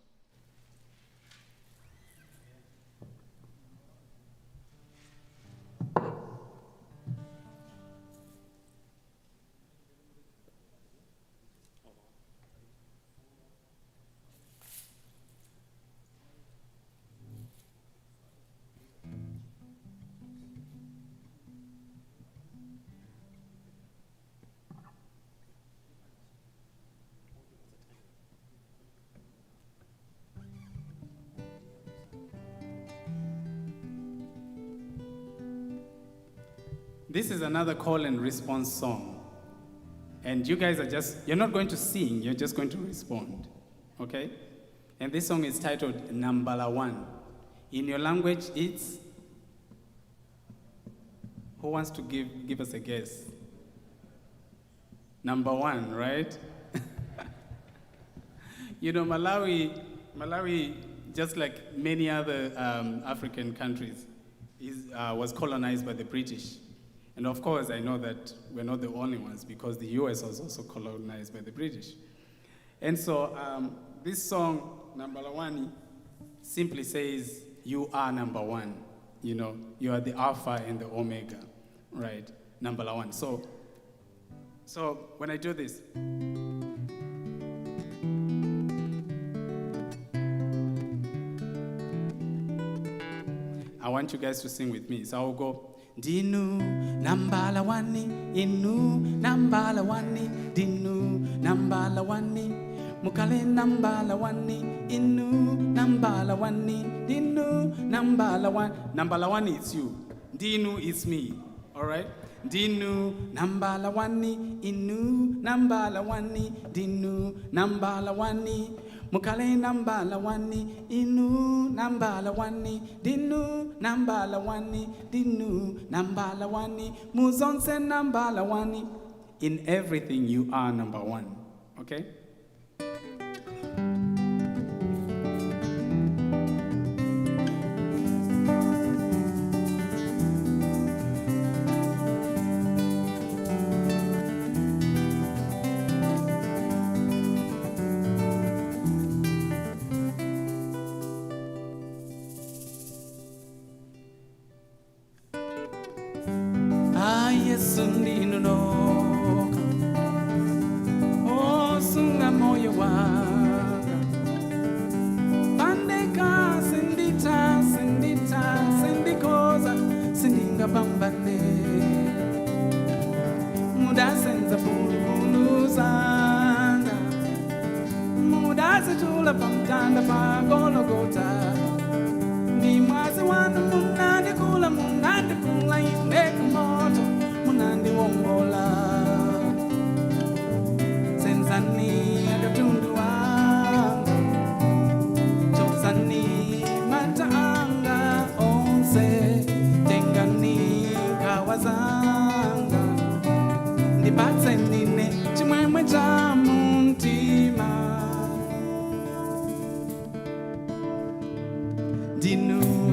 This is another call and response song. And you guys you're not going to sing, you're just going to respond, okay? And this song is titled Nambala One. In your language, it's, who wants to give us a guess? Number one, right? Malawi, just like many other African countries, was colonized by the British. And of course, I know that we're not the only ones because the US was also colonized by the British. And so this song, Number One, simply says, you are number one. You know, you are the Alpha and the Omega, right? Number one. So when I do this, I want you guys to sing with me. So I'll go, Dinu nambala wani, inu nambala wani, dinu nambala wani, mukale nambala wani, inu nambala wani, dinu nambala wani. Nambala wani is you. Dinu is me. All right? Dinu nambala wani, inu nambala wani, dinu nambala wani. Mukale nambala wani, inu nambala wani, dinu nambala wani, dinu nambala wani, muzonse nambala wani. In everything you are number one. Okay?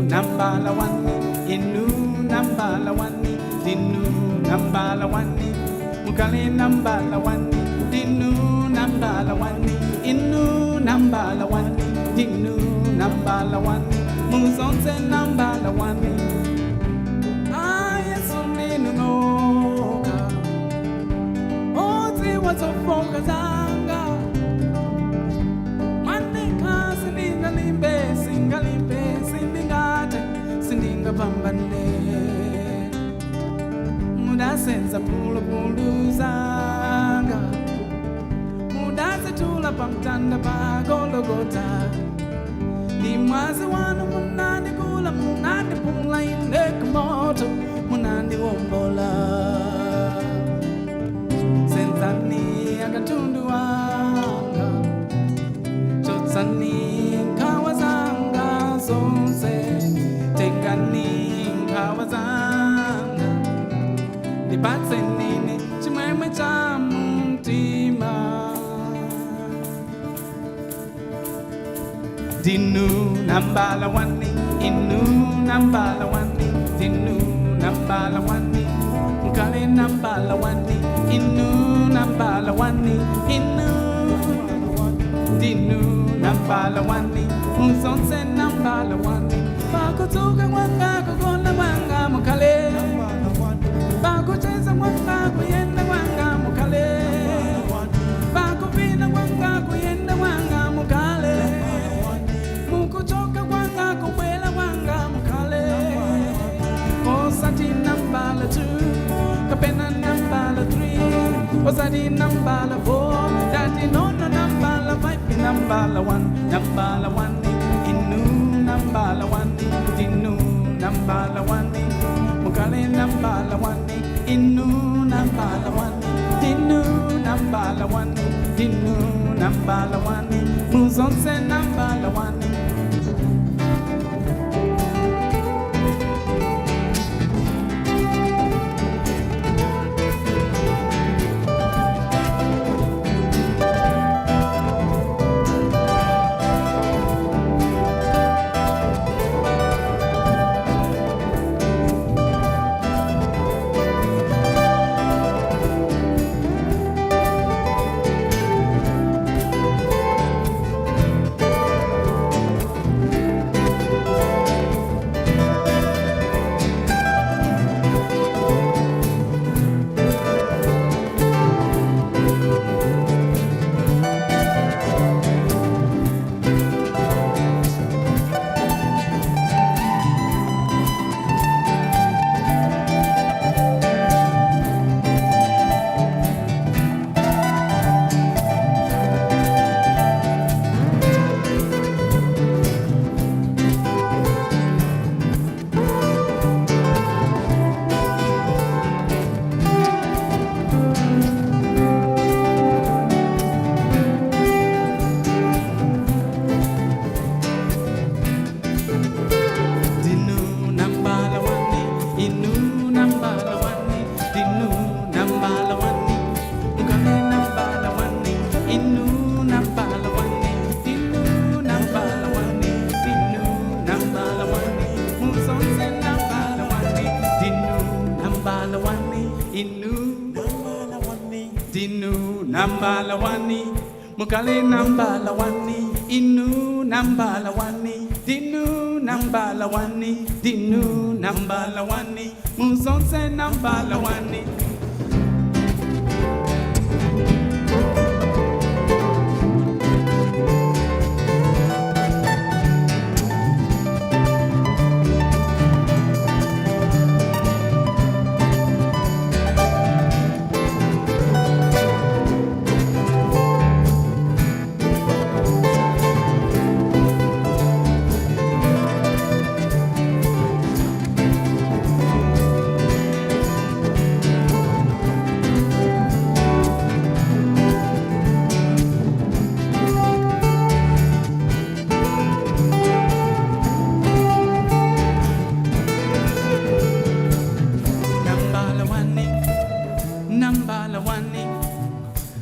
Nambala wani, inu nambala wani, dinu nambala wani, mukale nambala wani, dinu nambala wani, inu nambala wani, dinu nambala wani, muzonse nambala wani. Yesu ninu noka, oti wazofoka zanga, manika singalimbe, singalimbe, sindinga pambane muda senza pulu zanga muda setula pamtanda pa Golgotha ni mwazi wanu munandi kula munandi pula indeka moto munandi wombola senzani akatundu wanga chotsani kawazanga zonse Tengani kawazanga Nibatse nini chimwemwe cha mtima Dinu nambala wani Inu nambala wani Dinu nambala wani Mkale nambala wani Inu nambala wani Inu Dinu nambala wani Muzonse nambala wani Bakutuka mwanga kukona mwanga mukale Bakucheza mwanga kuyenda mwanga mukale Bakupina mwanga kuyenda mwanga mukale Mukuchoka mwanga kubwela mwanga mukale Osati nambala 2 Kapena nambala 3 Osati nambala 4 Dati nono nambala 5 Nambala 1 Nambala 1 Nambala wani, dinu nambala wani, mukale nambala wani, inu nambala wani, dinu nambala wani, dinu nambala wani, muzonse nambala wani. nambala wani, mukale nambala wani, inu nambala wani, dinu nambala wani, dinu nambala wani, muzonse nambala wani.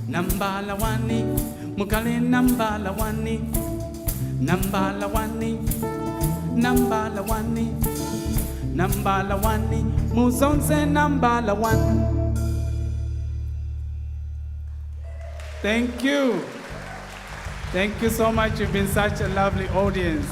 Nambala wani, mukale nambala wani, nambala wani, nambala wani, nambala wani, muzonse nambala wani. Thank you. Thank you so much. You've been such a lovely audience.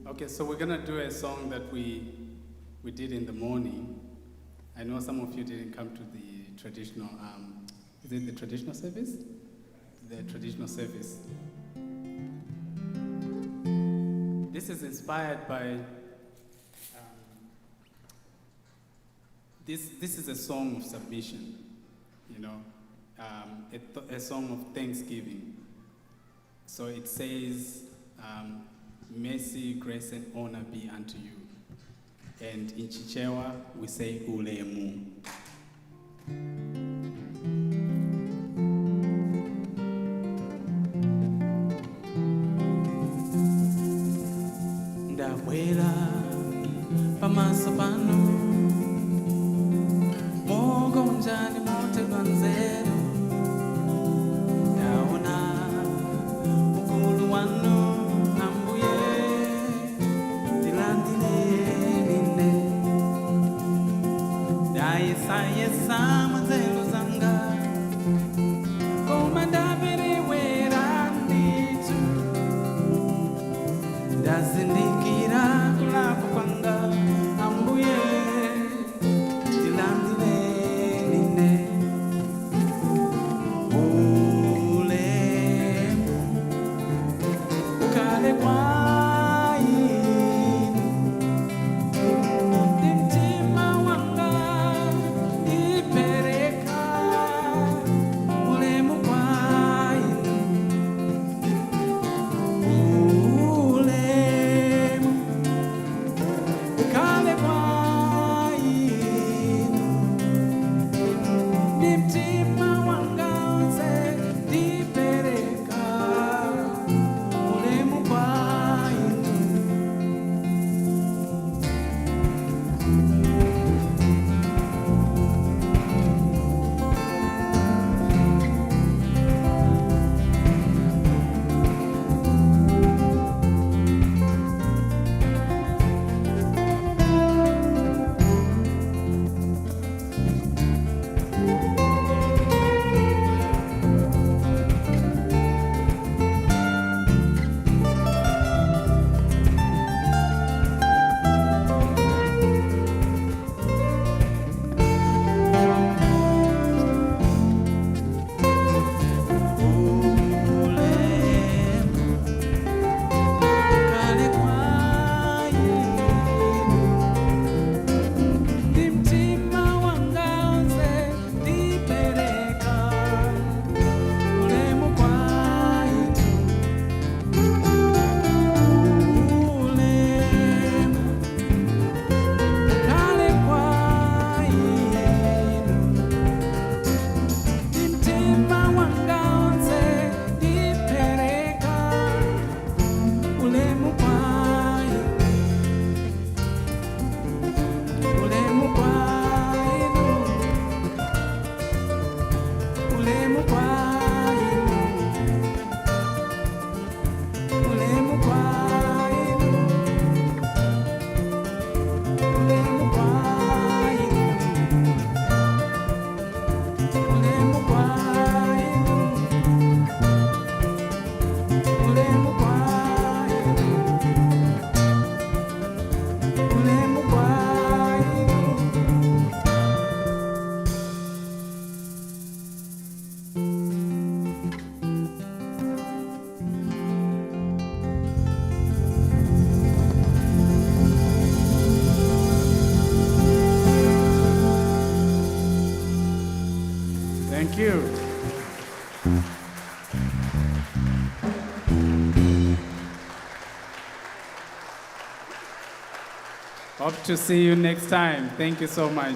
Okay, so we're gonna do a song that we did in the morning. I know some of you didn't come to the traditional, is it the traditional service? The traditional service. This is inspired by, this is a song of submission, you know, a song of thanksgiving. So it says, mercy, grace, and honor be unto you. And in Chichewa, we say ulemu. Ndawela pamaso pano mogonjani mote lwanzero ndaona ukulu wano Ule Hope to see you next time. Thank you so much.